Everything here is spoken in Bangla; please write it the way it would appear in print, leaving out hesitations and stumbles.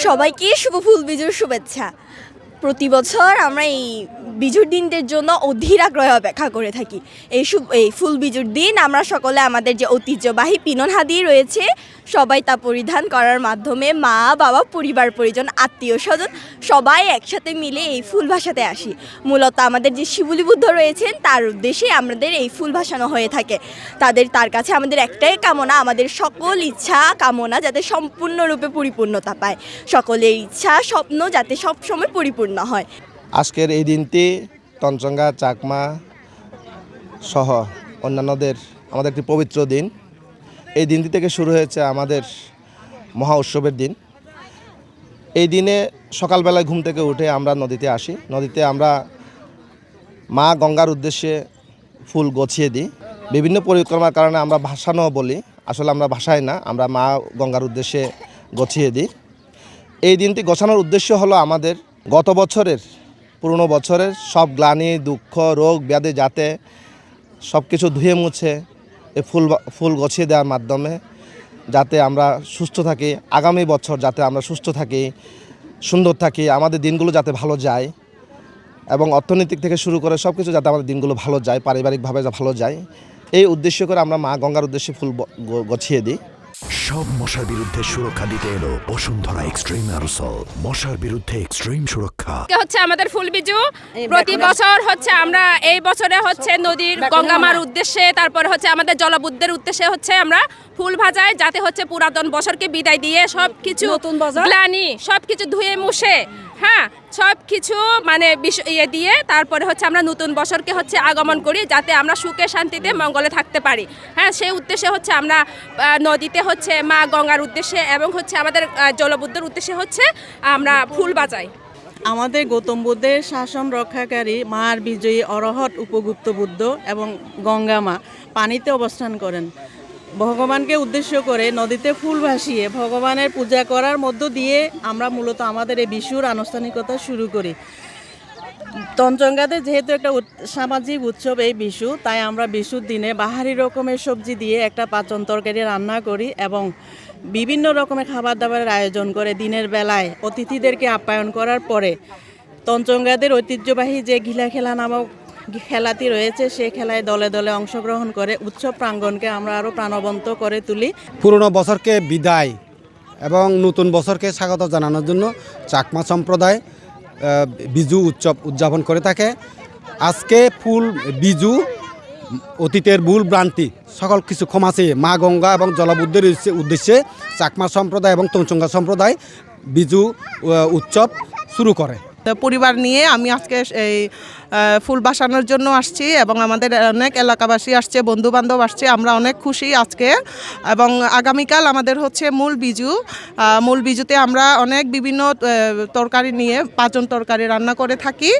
সবাইকে শুভ ফুল বিজুর শুভেচ্ছা। প্রতি বছর আমরা এই বিজুর দিনদের জন্য অধীর আগ্রহে অপেক্ষা করে থাকি। এই ফুল বিজুর দিন আমরা সকলে আমাদের যে ঐতিহ্যবাহী পিনন হাদি রয়েছে সবাই তা পরিধান করার মাধ্যমে মা বাবা পরিবার পরিজন আত্মীয় স্বজন সবাই একসাথে মিলে এই ফুল ভাসাতে আসি। মূলত আমাদের যে শিবুলি বুদ্ধ রয়েছেন তার উদ্দেশ্যে আমাদের এই ফুল ভাসানো হয়ে থাকে। তার কাছে আমাদের একটাই কামনা, আমাদের সকল ইচ্ছা কামনা যাতে সম্পূর্ণরূপে পরিপূর্ণতা পায়, সকলের ইচ্ছা স্বপ্ন যাতে সবসময় পরিপূর্ণ হয়। আজকের এই দিনটি তঞ্চঙ্গা চাকমা সহ অন্যান্যদের আমাদের একটি পবিত্র দিন। এই দিনটি থেকে শুরু হয়েছে আমাদের মহা উৎসবের দিন। এই দিনে সকালবেলায় ঘুম থেকে উঠে আমরা নদীতে আসি। নদীতে আমরা মা গঙ্গার উদ্দেশ্যে ফুল গছিয়ে দিই। বিভিন্ন পরিক্রমার কারণে আমরা ভাসানো বলি, আসলে আমরা ভাসাই না, আমরা মা গঙ্গার উদ্দেশ্যে গছিয়ে দিই। এই দিনটি গোছানোর উদ্দেশ্য হলো আমাদের গত বছরের পুরনো বছরের সব গ্লানি দুঃখ রোগ ব্যাধি যাতে সব কিছু ধুয়ে মুছে এই ফুল গছিয়ে দেওয়ার মাধ্যমে যাতে আমরা সুস্থ থাকি, আগামী বছর যাতে আমরা সুস্থ থাকি, সুন্দর থাকি, আমাদের দিনগুলো যাতে ভালো যায় এবং অর্থনৈতিক থেকে শুরু করে সব কিছু যাতে আমাদের দিনগুলো ভালো যায়, পারিবারিকভাবে ভালো যায়, এই উদ্দেশ্য করে আমরা মা গঙ্গার উদ্দেশ্যে ফুল গছিয়ে দিই। সব মশার বিরুদ্ধে সুরক্ষা দিতে এলো বসুন্ধরা এক্সট্রিম অ্যারোসল, মশার বিরুদ্ধে এক্সট্রিম সুরক্ষা। হচ্ছে আমাদের ফুল বিজু প্রতি বছর হচ্ছে আমরা এই বছরে হচ্ছে নদীর গঙ্গামার উদ্দেশ্যে, তারপর হচ্ছে আমাদের জলবুদ্ধের উদ্দেশ্যে হচ্ছে আমরা ফুল ভাজাই যাতে হচ্ছে পুরাতন বছরকে বিদায় দিয়ে সবকিছু গ্লানি সবকিছু ধুয়ে মুছে, হ্যাঁ সব কিছু মানে দিয়ে তারপরে হচ্ছে আমরা নতুন বছরকে হচ্ছে আগমন করি যাতে আমরা সুখে শান্তিতে মঙ্গলে থাকতে পারি। হ্যাঁ সেই উদ্দেশ্যে হচ্ছে আমরা নদীতে হচ্ছে মা গঙ্গার উদ্দেশ্যে এবং হচ্ছে আমাদের জলবুদ্ধের উদ্দেশ্যে হচ্ছে আমরা ফুল বাজাই। আমাদের গৌতম বুদ্ধের শাসন রক্ষাকারী মার বিজয়ী অরহত উপগুপ্ত বুদ্ধ এবং গঙ্গা মা পানিতে অবস্থান করেন। ভগবানকে উদ্দেশ্য করে নদীতে ফুল ভাসিয়ে ভগবানের পূজা করার মধ্য দিয়ে আমরা মূলত আমাদের এই বিশুর আনুষ্ঠানিকতা শুরু করি। তঞ্চঙ্গাতে যেহেতু একটা সামাজিক উৎসব এই বিশু, তাই আমরা বিশুর দিনে বাহারি রকমের সবজি দিয়ে একটা পাচন তরকারি রান্না করি এবং বিভিন্ন রকমের খাবার দাবারের আয়োজন করে দিনের বেলায় অতিথিদেরকে আপ্যায়ন করার পরে তঞ্চঙ্গাদের ঐতিহ্যবাহী যে ঘিলা খেলা নামক খেলাটি রয়েছে সেই খেলায় দলে দলে অংশগ্রহণ করে উৎসব প্রাঙ্গণকে আমরা আরও প্রাণবন্ত করে তুলি। পুরনো বছরকে বিদায় এবং নতুন বছরকে স্বাগত জানানোর জন্য চাকমা সম্প্রদায় বিজু উৎসব উদযাপন করে থাকে। আজকে ফুল বিজু অতীতের ভুল ভ্রান্তি সকল কিছু ক্ষমা চেয়ে মা গঙ্গা এবং জলবুদ্ধের উদ্দেশ্যে চাকমা সম্প্রদায় এবং তঞ্চঙ্গা সম্প্রদায় বিজু উৎসব শুরু করে। পরিবার নিয়ে আমি আজকে এই ফুল বাসানোর জন্য আসছি এবং আমাদের অনেক এলাকাবাসী আসছে, বন্ধু বান্ধব আসছে, আমরা অনেক খুশি আজকে। এবং আগামীকাল আমাদের হচ্ছে মূল বিজুতে আমরা অনেক বিভিন্ন তরকারি নিয়ে পাচন তরকারি রান্না করে থাকি।